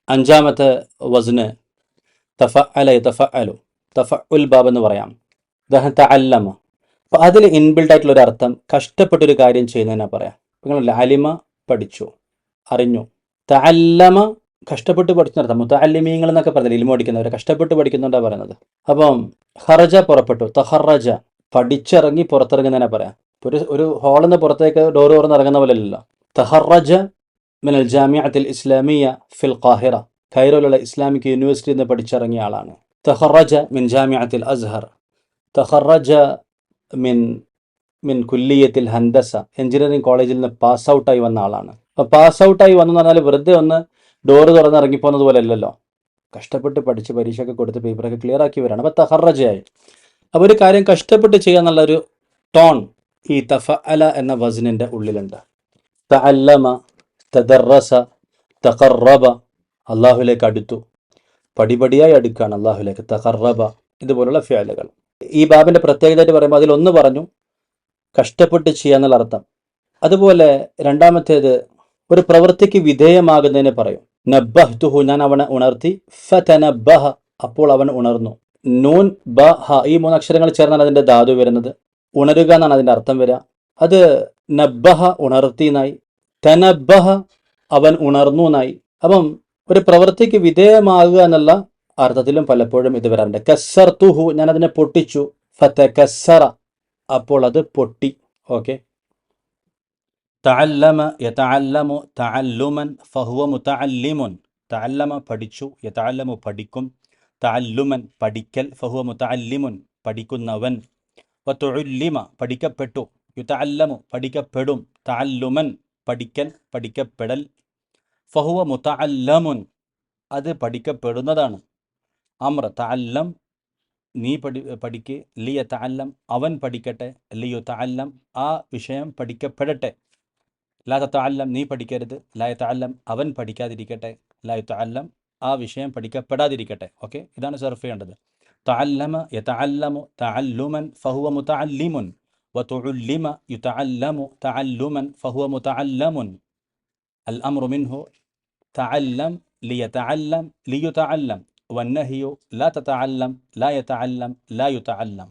അഞ്ചാമത്തെ വസ്ന് തഫഅല യതഫഅലു, തഫഉൽ ബാബ് എന്ന് പറയാം. ഉദാഹരണം തഅല്ലമ. അപ്പോൾ അതിൽ ഇൻബിൽഡ് ആയിട്ടുള്ള ഒരു അർത്ഥം കഷ്ടപ്പെട്ടൊരു കാര്യം ചെയ്യുന്നതിനാ പറയാം. നിങ്ങളല്ല അലിമ പഠിച്ചു, അറിഞ്ഞു. തഅല്ലമ കഷ്ടപ്പെട്ട് പഠിക്കുന്നർത്ഥം. മുതഅല്ലിമീങ്ങൾ എന്നൊക്കെ പറഞ്ഞില്ല, ഇൽമു പഠിക്കുന്നവരെ കഷ്ടപ്പെട്ട് പഠിക്കുന്നുണ്ടാണ് പറയുന്നത്. അപ്പം ഖറജ പുറപ്പെട്ടു, തഖറജ പഠിച്ചിറങ്ങി പുറത്തിറങ്ങുന്നതിനെ പറയാം. ഒരു ഒരു ഹാളിൽ നിന്ന് പുറത്തേക്ക് ഡോർ തുറന്ന് ഇറങ്ങുന്ന പോലെ അല്ലല്ലോ. തഖറജ മിനൽ ജാമിഅത്തിൽ ഇസ്ലാമിയ ഫിൽ ഖാഹിറ, കൈറോയിലുള്ള ഇസ്ലാമിക് യൂണിവേഴ്സിറ്റിയിൽ നിന്ന് പഠിച്ചിറങ്ങിയ ആളാണ്. തഖറജ മിൻ ജാമിഅത്തിൽ അസ്ഹർ, തഖറജ മിൻ മിൻ കുല്ലിയത്തിൽ ഹൻദസ, എഞ്ചിനീയറിംഗ് കോളേജിൽ നിന്ന് പാസ് ഔട്ടായി വന്ന ആളാണ്. അപ്പോൾ പാസ് ഔട്ടായി വന്നെന്ന് പറഞ്ഞാൽ വെറുതെ ഒന്ന് ഡോറ് തുറന്ന് ഇറങ്ങിപ്പോകുന്നത് പോലെ അല്ലല്ലോ, കഷ്ടപ്പെട്ട് പഠിച്ച് പരീക്ഷയൊക്കെ കൊടുത്ത് പേപ്പറൊക്കെ ക്ലിയർ ആക്കി വരാണ്. അപ്പോൾ തഖറജയായി. അപ്പോൾ ഒരു കാര്യം കഷ്ടപ്പെട്ട് ചെയ്യുക എന്നുള്ളൊരു ടോൺ ഈ തഫഅല എന്ന വസ്നിൻ്റെ ഉള്ളിലുണ്ട്. തഅല്ലമ, തദറസ, തഖറബ, അള്ളാഹുലേക്ക് അടുത്തു, പടിപടിയായി അടുക്കുകയാണ് അള്ളാഹുലേക്ക്. തഖറബ, ഇതുപോലുള്ള ഫിഅലുകൾ. ഈ ബാബിൻ്റെ പ്രത്യേകതയായിട്ട് പറയുമ്പോൾ അതിലൊന്ന് പറഞ്ഞു കഷ്ടപ്പെട്ട് ചെയ്യുക എന്നുള്ള അർത്ഥം. അതുപോലെ രണ്ടാമത്തേത് ഒരു പ്രവൃത്തിക്ക് വിധേയമാകുന്നതിനെ പറയും. നബ്ബഹ്തുഹു, ഞാൻ അവനെ ഉണർത്തി. ഫതനബ്ബഹ, അപ്പോൾ അവൻ ഉണർന്നു. നൂൻ ബ ഹ, ഈ മൂന്ന് അക്ഷരങ്ങൾ ചേർന്നാണ് അതിൻ്റെ ധാതു വരുന്നത്. ഉണരുക എന്നാണ് അതിൻ്റെ അർത്ഥം വരിക. അത് നബ്ബഹ ഉണർത്തി എന്നായി, തനബ്ബഹ അവൻ ഉണർന്നു എന്നായി. അപ്പം ഒരു പ്രവൃത്തിക്ക് വിധേയമാകുക എന്നുള്ള അർത്ഥത്തിലും പലപ്പോഴും ഇത് വരാറുണ്ട്. കസ്സർതുഹു, ഞാൻ അതിനെ പൊട്ടിച്ചു. ഫതകസ്സറ, അപ്പോൾ അത് പൊട്ടി. ഓക്കെ. തഅല്ലമ യതഅല്ലമു തഅല്ലുമൻ ഫഹുവ മുതഅല്ലിമുൻ, തഅല്ലമ പഠിച്ചു, യതഅല്ലമു പഠിക്കും, തഅല്ലുമൻ പഠിക്കൽ, ഫഹുവ മുതഅല്ലിമുൻ പഠിക്കുന്നവൻ, വതുഉല്ലിമ പഠിക്കപ്പെട്ടു, യുതഅല്ലമു പഠിക്കപ്പെടും, തഅല്ലുമൻ പഠിക്കൽ പഠിക്കപ്പെടൽ, ഫഹുവ മുതഅല്ലമുൻ അത് പഠിക്കപ്പെടുന്നതാണ്. അമ്ര തഅല്ലം നീ പഠിക്ക്, ലിയ തഅല്ലം അവൻ പഠിക്കട്ടെ, ലിയു തഅല്ലം ആ വിഷയം പഠിക്കപ്പെടട്ടെ, ലാ തഅല്ലം നീ പഠിക്കരുത്, ലാ തഅല്ലം അവൻ പഠിക്കാതിരിക്കട്ടെ, ലാ തഅല്ലം ആ വിഷയം പഠിക്കപ്പെടാതിരിക്കട്ടെ. ഓക്കെ, ഇതാണ് സർഫ് ചെയ്യേണ്ടത്. തഅല്ലമ യതഅല്ലമു തഅല്ലുമൻ ഫഹുവ മുതഅല്ലിമുൻ, വതുഉല്ലിമ യുതഅല്ലമു തഅല്ലുമൻ ഫഹുവ മുതഅല്ലമുൻ. അൽ അംറു മിൻഹു തഅല്ലം ലിയതഅല്ലം ലിയുതഅല്ലം, വന്നഹിയു ലാ തതഅല്ലം ലാ യതഅല്ലം ലാ യുതഅല്ലം.